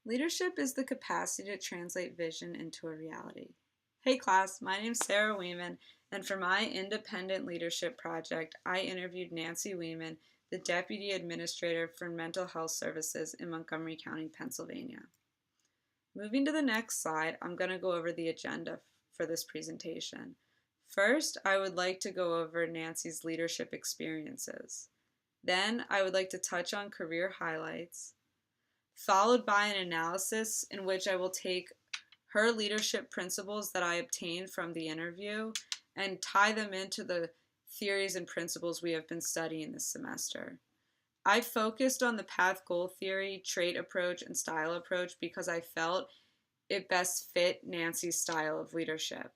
Leadership is the capacity to translate vision into a reality. Hey class, my name's Sarah Weeman, and for my independent leadership project, I interviewed Nancy Weeman, the Deputy Administrator for Mental Health Services in Montgomery County, Pennsylvania. Moving to the next slide, I'm going to go over the agenda for this presentation. First, I would like to go over Nancy's leadership experiences. Then, I would like to touch on career highlights, followed by an analysis in which I will take her leadership principles that I obtained from the interview and tie them into the theories and principles we have been studying this semester. I focused on the path goal theory, trait approach, and style approach because I felt it best fit Nancy's style of leadership.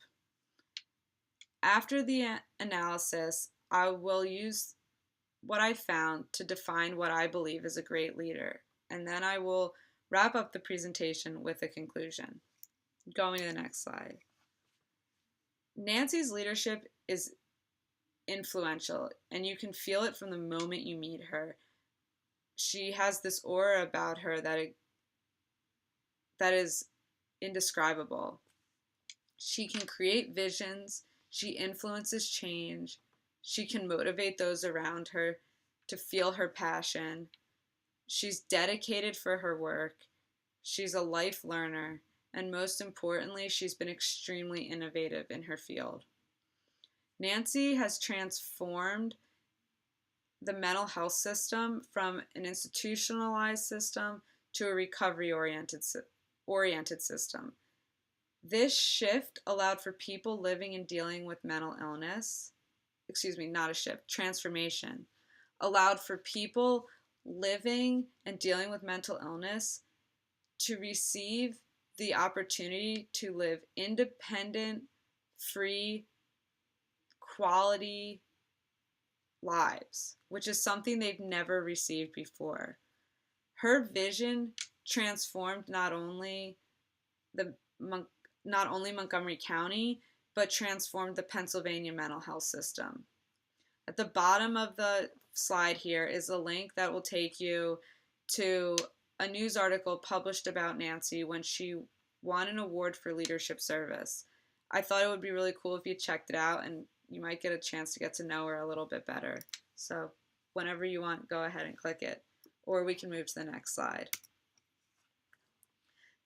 After the analysis, I will use what I found to define what I believe is a great leader, and then I will wrap up the presentation with a conclusion. Going to the next slide. Nancy's leadership is influential, and you can feel it from the moment you meet her. She has this aura about her that is indescribable. She can create visions, she influences change, she can motivate those around her to feel her passion. She's dedicated for her work, she's a life learner, and most importantly, she's been extremely innovative in her field. Nancy has transformed the mental health system from an institutionalized system to a recovery-oriented system. This shift allowed for people living and dealing with mental illness, transformation, allowed for people living and dealing with mental illness to receive the opportunity to live independent, free, quality lives, which is something they've never received before. Her vision transformed not only Montgomery County, but transformed the Pennsylvania mental health system. At the bottom of the slide here is a link that will take you to a news article published about Nancy when she won an award for leadership service. I thought it would be really cool if you checked it out, and you might get a chance to get to know her a little bit better. So whenever you want, go ahead and click it, or we can move to the next slide.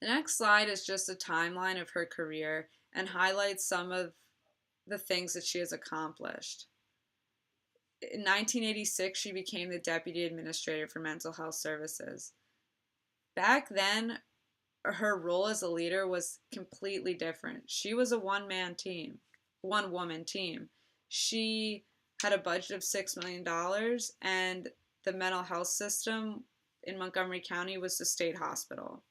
The next slide is just a timeline of her career and highlights some of the things that she has accomplished. In 1986, she became the Deputy Administrator for Mental Health Services. Back then, her role as a leader was completely different. She was a one-woman team. She had a budget of $6 million, and the mental health system in Montgomery County was the state hospital.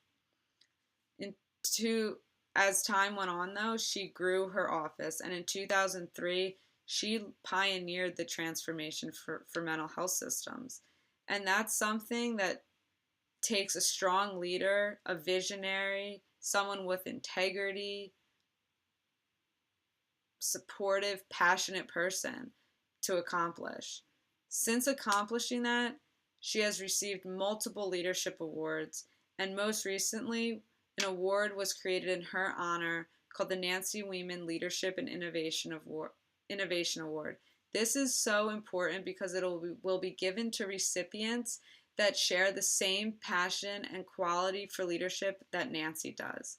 As time went on, though, she grew her office, and in 2003, she pioneered the transformation for mental health systems. And that's something that takes a strong leader, a visionary, someone with integrity, supportive, passionate person to accomplish. Since accomplishing that, she has received multiple leadership awards, and most recently, an award was created in her honor called the Nancy Weeman Leadership and Innovation Award. This is so important because it will be given to recipients that share the same passion and quality for leadership that Nancy does,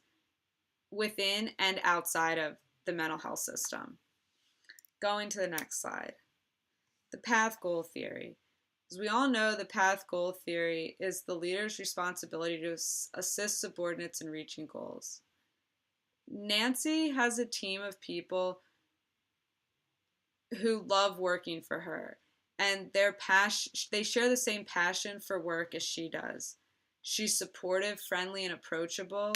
within and outside of the mental health system. Going to the next slide. The path goal theory. As we all know, the path goal theory is the leader's responsibility to assist subordinates in reaching goals. Nancy has a team of people who love working for her, and they share the same passion for work as she does. She's supportive, friendly, and approachable.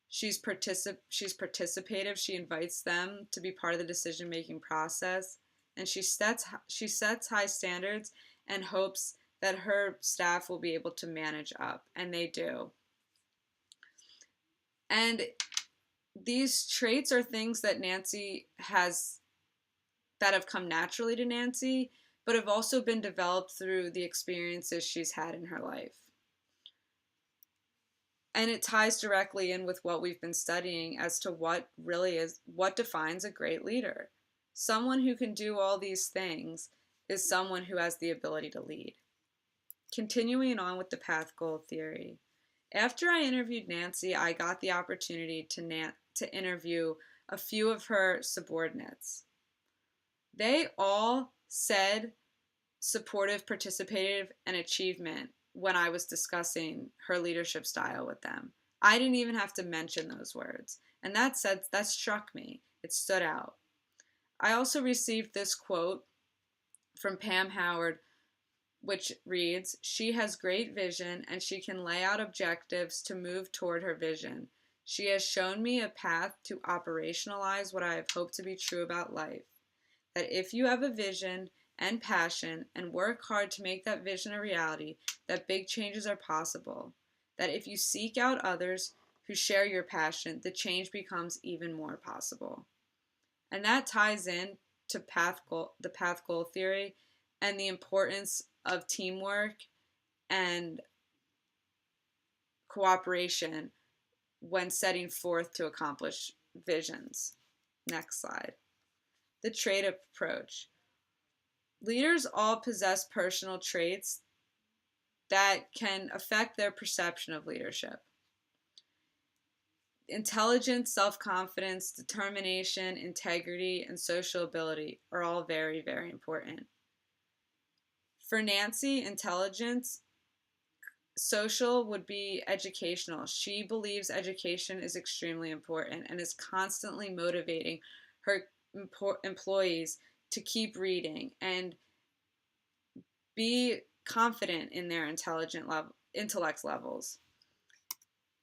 She's participative. She invites them to be part of the decision-making process, and she sets high standards and hopes that her staff will be able to manage up, and they do. And these traits are things that Nancy has, that have come naturally to Nancy, but have also been developed through the experiences she's had in her life. And it ties directly in with what we've been studying as to what defines a great leader. Someone who can do all these things is someone who has the ability to lead. Continuing on with the path goal theory. After I interviewed Nancy, I got the opportunity to interview a few of her subordinates. They all said supportive, participative, and achievement when I was discussing her leadership style with them. I didn't even have to mention those words. And that struck me. It stood out. I also received this quote from Pam Howard, which reads, "She has great vision and she can lay out objectives to move toward her vision. She has shown me a path to operationalize what I have hoped to be true about life. That if you have a vision and passion and work hard to make that vision a reality, that big changes are possible. That if you seek out others who share your passion, the change becomes even more possible." And that ties in to the path goal theory and the importance of teamwork and cooperation when setting forth to accomplish visions. Next slide. The trait approach. Leaders all possess personal traits that can affect their perception of leadership. Intelligence, self-confidence, determination, integrity, and social ability are all very, very important. For Nancy, intelligence, social would be educational. She believes education is extremely important and is constantly motivating her employees to keep reading and be confident in their intellect levels.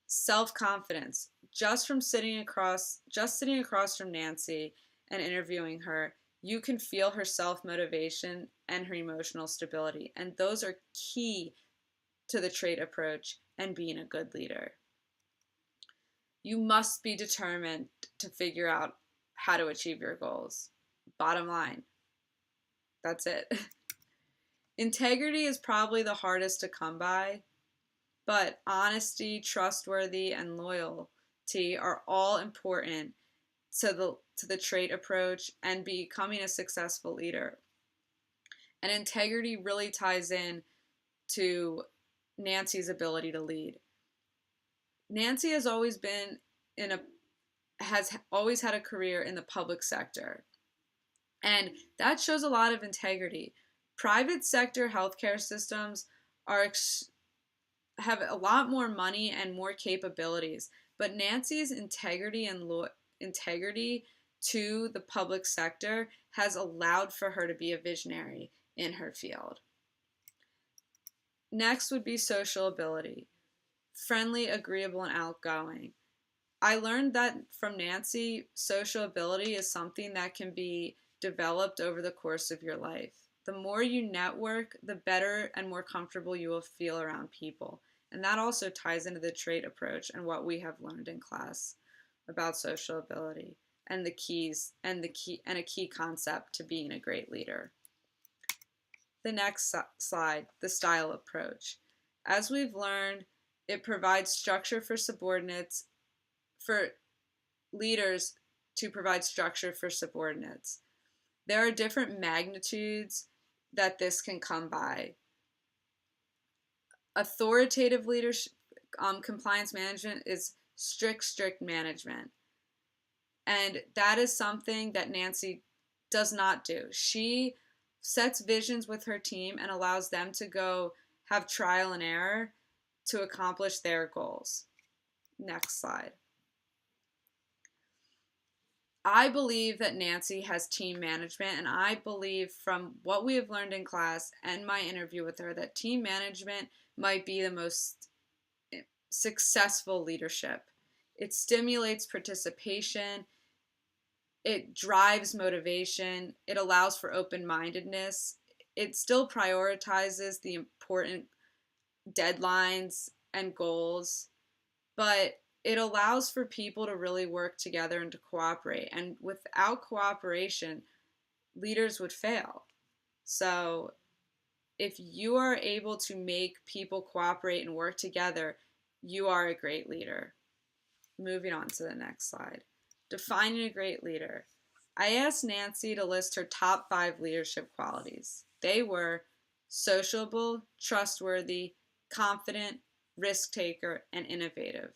Self-confidence. Just sitting across from Nancy and interviewing her, you can feel her self-motivation and her emotional stability. And those are key to the trait approach and being a good leader. You must be determined to figure out how to achieve your goals. Bottom line. That's it. Integrity is probably the hardest to come by, but honesty, trustworthy, and loyalty are all important to the trait approach and becoming a successful leader. And integrity really ties in to Nancy's ability to lead. Nancy has always had a career in the public sector, and that shows a lot of integrity. Private sector healthcare systems have a lot more money and more capabilities, but Nancy's integrity to the public sector has allowed for her to be a visionary in her field. Next would be social ability. Friendly, agreeable, and outgoing. I learned that from Nancy, social ability is something that can be developed over the course of your life. The more you network, the better and more comfortable you will feel around people. And that also ties into the trait approach and what we have learned in class about social ability and a key concept to being a great leader. The next slide, the style approach. As we've learned, it provides structure for leaders to provide structure for subordinates. There are different magnitudes that this can come by. Authoritative leadership, compliance management is strict management. And that is something that Nancy does not do. She sets visions with her team and allows them to go have trial and error to accomplish their goals. Next slide. I believe that Nancy has team management, and I believe from what we have learned in class and my interview with her that team management might be the most successful leadership. It stimulates participation, it drives motivation, it allows for open-mindedness, it still prioritizes the important deadlines and goals, but it allows for people to really work together and to cooperate. And without cooperation, leaders would fail. So if you are able to make people cooperate and work together, you are a great leader. Moving on to the next slide. Defining a great leader. I asked Nancy to list her top 5 leadership qualities. They were sociable, trustworthy, confident, risk taker, and innovative.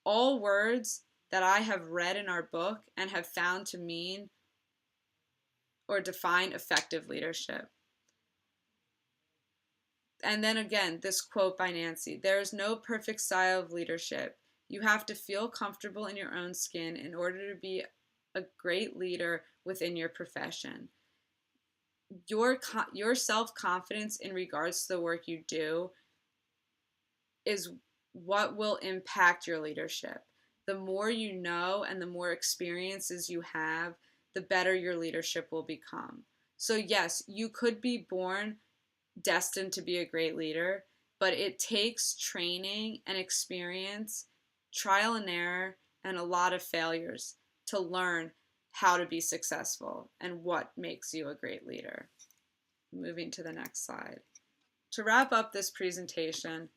All words that I have read in our book and have found to mean or define effective leadership. And then again, this quote by Nancy, there is no perfect style of leadership. You have to feel comfortable in your own skin in order to be a great leader within your profession. Your self-confidence in regards to the work you do is what will impact your leadership. The more you know and the more experiences you have, the better your leadership will become. So yes, you could be born destined to be a great leader, but it takes training and experience, trial and error, and a lot of failures to learn how to be successful and what makes you a great leader. Moving to the next slide. To wrap up this presentation,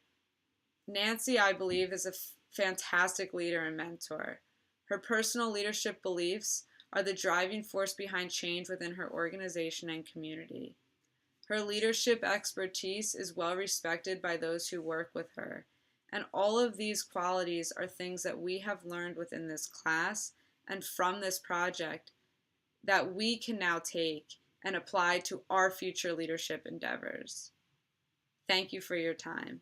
Nancy, I believe, is a fantastic leader and mentor. Her personal leadership beliefs are the driving force behind change within her organization and community. Her leadership expertise is well respected by those who work with her, and all of these qualities are things that we have learned within this class and from this project that we can now take and apply to our future leadership endeavors. Thank you for your time.